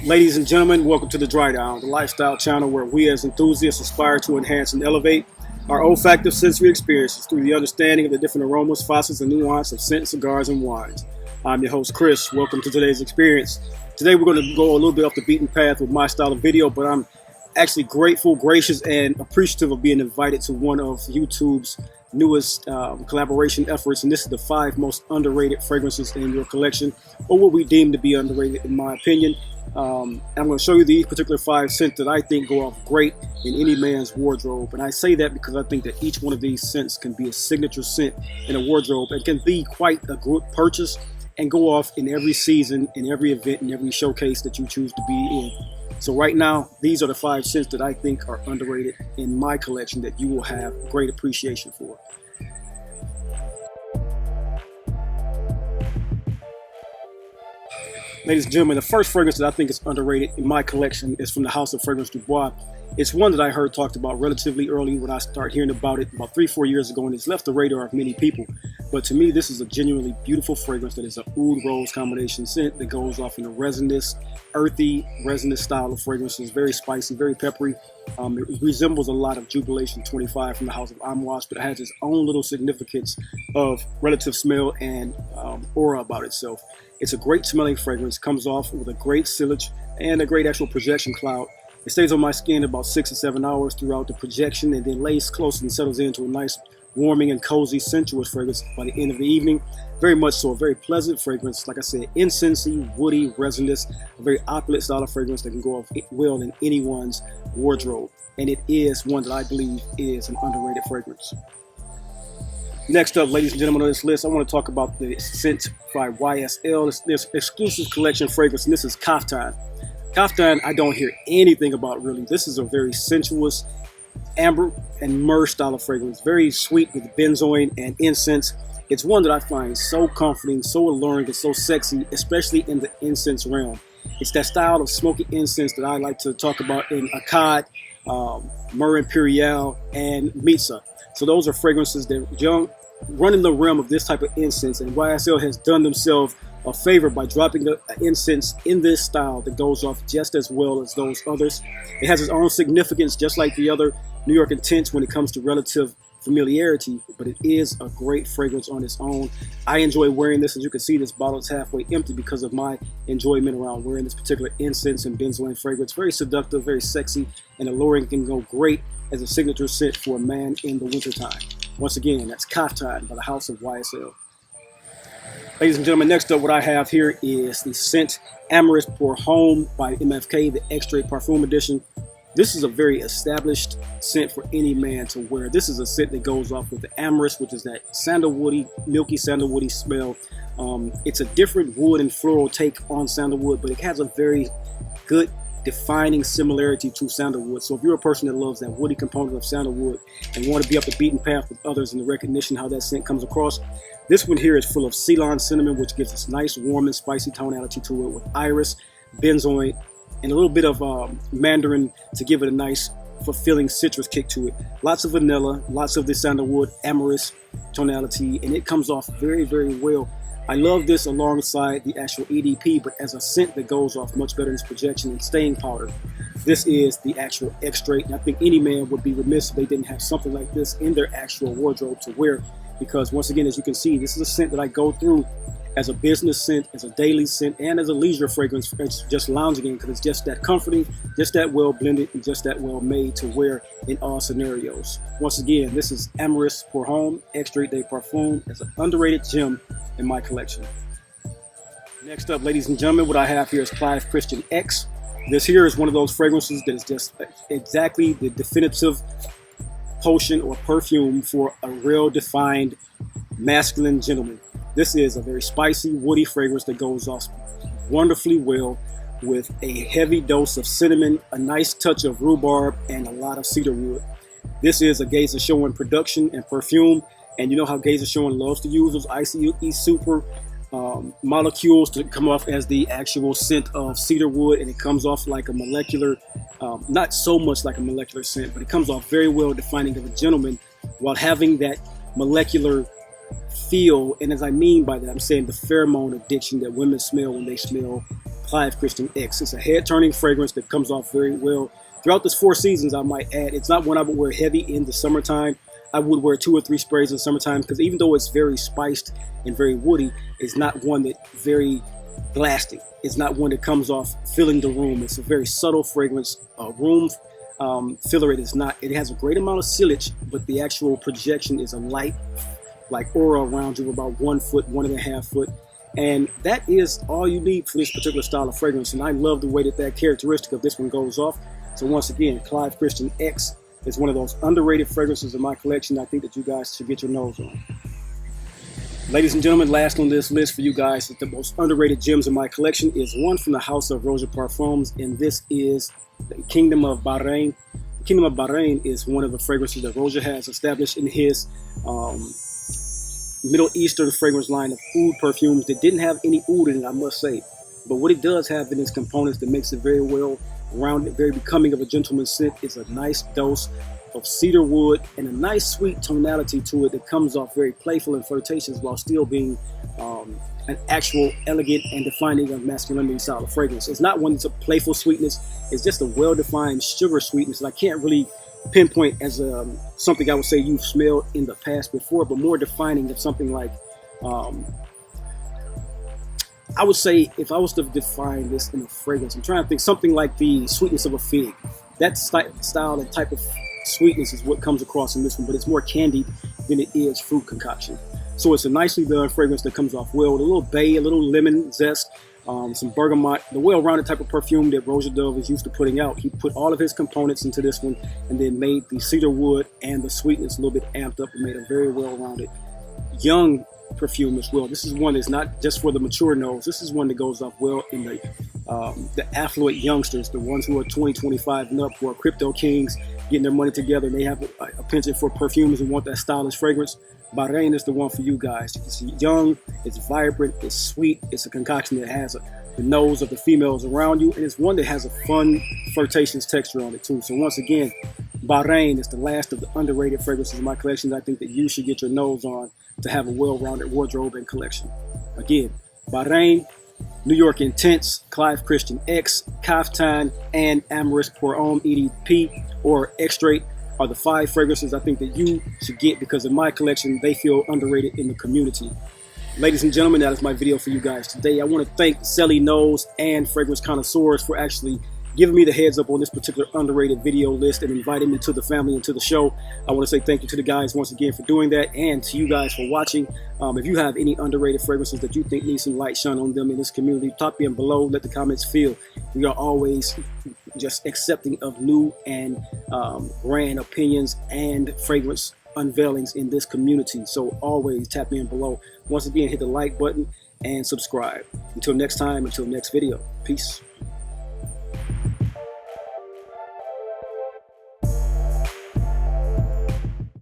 Ladies and gentlemen, welcome to the Dry Down, the lifestyle channel where we as enthusiasts aspire to enhance and elevate our olfactive sensory experiences through the understanding of the different aromas, facets, and nuance of scent, cigars, and wines. I'm your host, Chris. Welcome to today's experience. Today we're going to go a little bit off the beaten path with my style of video, but I'm actually grateful, gracious, and appreciative of being invited to one of YouTube's newest collaboration efforts, and this is the 5 most underrated fragrances in your collection, or what we deem to be underrated in my opinion. I'm going to show you these particular 5 scents that I think go off great in any man's wardrobe, and I say that because I think that each one of these scents can be a signature scent in a wardrobe and can be quite a good purchase and go off in every season, in every event, in every showcase that you choose to be in. So right now, these are the 5 scents that I think are underrated in my collection that you will have great appreciation for. Ladies and gentlemen, the first fragrance that I think is underrated in my collection is from the House of Fragrance Du Bois. It's one that I heard talked about relatively early when I started hearing about it about 3-4 years ago, and it's left the radar of many people. But to me, this is a genuinely beautiful fragrance that is an oud rose combination scent that goes off in a resinous, earthy, resinous style of fragrance. It's very spicy, very peppery. It resembles a lot of Jubilation 25 from the House of AMYRIS, but it has its own little significance of relative smell and aura about itself. It's a great smelling fragrance, comes off with a great sillage and a great actual projection cloud. It stays on my skin about 6 to 7 hours throughout the projection and then lays close and settles into a nice warming and cozy sensuous fragrance by the end of the evening. Very much so, a very pleasant fragrance. Like I said, incensey, woody, resinous, a very opulent style of fragrance that can go off well in anyone's wardrobe. And it is one that I believe is an underrated fragrance. Next up, ladies and gentlemen, on this list, I want to talk about the scent by YSL. It's this exclusive collection fragrance, and this is CAFTAN. CAFTAN, I don't hear anything about really. This is a very sensuous amber and myrrh style of fragrance, very sweet with benzoin and incense. It's one that I find so comforting, so alluring, and so sexy, especially in the incense realm. It's that style of smoky incense that I like to talk about in Akkad, Myrrh Imperial, and Mitza. So those are fragrances that run in the realm of this type of incense, and YSL has done themselves a favor by dropping the incense in this style that goes off just as well as those others. It has its own significance, just like the other New York Intense when it comes to relative familiarity, but it is a great fragrance on its own. I enjoy wearing this. As you can see, this bottle is halfway empty because of my enjoyment around wearing this particular incense and benzoin fragrance. Very seductive, very sexy, and alluring. Can go great as a signature scent for a man in the wintertime. Once again, that's CAFTAN by the House of YSL. Ladies and gentlemen, next up what I have here is the scent AMYRIS Pour Homme by MFK, the Extrait Parfum Edition. This is a very established scent for any man to wear. This is a scent that goes off with the AMYRIS, which is that sandalwoody, milky sandalwoody smell. It's a different wood and floral take on sandalwood, but it has a very good defining similarity to sandalwood. So if you're a person that loves that woody component of sandalwood and want to be up the beaten path with others in the recognition how that scent comes across, this one here is full of Ceylon cinnamon, which gives this nice warm and spicy tonality to it, with iris, benzoin, and a little bit of mandarin to give it a nice fulfilling citrus kick to it. Lots of vanilla, lots of the sandalwood AMYRIS tonality, and it comes off very, very well. I love this alongside the actual EDP, but as a scent that goes off much better in its projection and staying powder. This is the actual Extrait, and I think any man would be remiss if they didn't have something like this in their actual wardrobe to wear, because once again, as you can see, this is a scent that I go through as a business scent, as a daily scent, and as a leisure fragrance. It's just lounging in because it's just that comforting, just that well blended, and just that well made to wear in all scenarios. Once again, this is AMYRIS Pour Homme Extrait de Parfum as an underrated gem in my collection. Next up, ladies and gentlemen, what I have here is CLIVE Christian X. This here is one of those fragrances that is just exactly the definitive potion or perfume for a real defined masculine gentleman. This is a very spicy, woody fragrance that goes off wonderfully well with a heavy dose of cinnamon, a nice touch of rhubarb, and a lot of cedar wood. This is a Gaze Showing production and perfume, and you know how Gaze Showing loves to use those ICE super molecules to come off as the actual scent of cedar wood, and it comes off like a molecular, not so much like a molecular scent, but it comes off very well defining of a gentleman while having that molecular feel. And as I mean by that, I'm saying the pheromone addiction that women smell when they smell Clive Christian X. It's a head-turning fragrance that comes off very well throughout this 4 seasons, I might add. It's not one I would wear heavy in the summertime. I would wear 2 or 3 sprays in the summertime because even though it's very spiced and very woody, it's not one that very blasting. It's not one that comes off filling the room. It's a very subtle fragrance. Room filler it is not. It has a great amount of sillage, but the actual projection is a light, like aura around you, about 1 foot, 1.5 foot. And that is all you need for this particular style of fragrance. And I love the way that characteristic of this one goes off. So once again, Clive Christian X is one of those underrated fragrances in my collection. I think that you guys should get your nose on. Ladies and gentlemen, last on this list for you guys, the most underrated gems in my collection is one from the house of ROJA Parfums, and this is the Kingdom of BAHRAIN. The Kingdom of BAHRAIN is one of the fragrances that ROJA has established in his Middle Eastern fragrance line of oud perfumes that didn't have any oud in it, I must say. But what it does have in its components that makes it very well rounded, very becoming of a gentleman's scent is a nice dose of cedar wood and a nice sweet tonality to it that comes off very playful and flirtatious while still being an actual elegant and defining of masculinity style of fragrance. It's not one that's a playful sweetness. It's just a well-defined sugar sweetness that I can't really pinpoint as something I would say you've smelled in the past before, but more defining of something like I would say, if I was to define this in a fragrance, I'm trying to think something like the sweetness of a fig. That style and type of sweetness is what comes across in this one, but it's more candied than it is fruit concoction. So it's a nicely done fragrance that comes off well with a little bay, a little lemon zest, some bergamot, the well-rounded type of perfume that ROJA Dove is used to putting out. He put all of his components into this one and then made the cedar wood and the sweetness a little bit amped up and made a very well-rounded young perfume as well. This is one that's not just for the mature nose. This is one that goes off well in the affluent youngsters, the ones who are 20, 25 and up, who are crypto kings, getting their money together, and they have a penchant for perfumes and want that stylish fragrance. BAHRAIN is the one for you guys. It's young, it's vibrant, it's sweet, it's a concoction that has the nose of the females around you, and it's one that has a fun, flirtatious texture on it too. So once again, BAHRAIN is the last of the underrated fragrances in my collection that I think that you should get your nose on to have a well-rounded wardrobe and collection. Again, BAHRAIN, New York Intense, Clive Christian X, CAFTAN, and AMYRIS Pour Homme EDP or EXTRAIT are the 5 fragrances I think that you should get because in my collection, they feel underrated in the community. Ladies and gentlemen, that is my video for you guys today. I want to thank Selly Knows and Fragrance Connoisseurs for actually giving me the heads up on this particular underrated video list and inviting me to the family and to the show. I want to say thank you to the guys once again for doing that, and to you guys for watching. If you have any underrated fragrances that you think need some light shine on them in this community, top in below, let the comments feel. We are always just accepting of new and brand opinions and fragrance unveilings in this community. So always tap in below. Once again, hit the like button and subscribe. Until next time, until next video. Peace.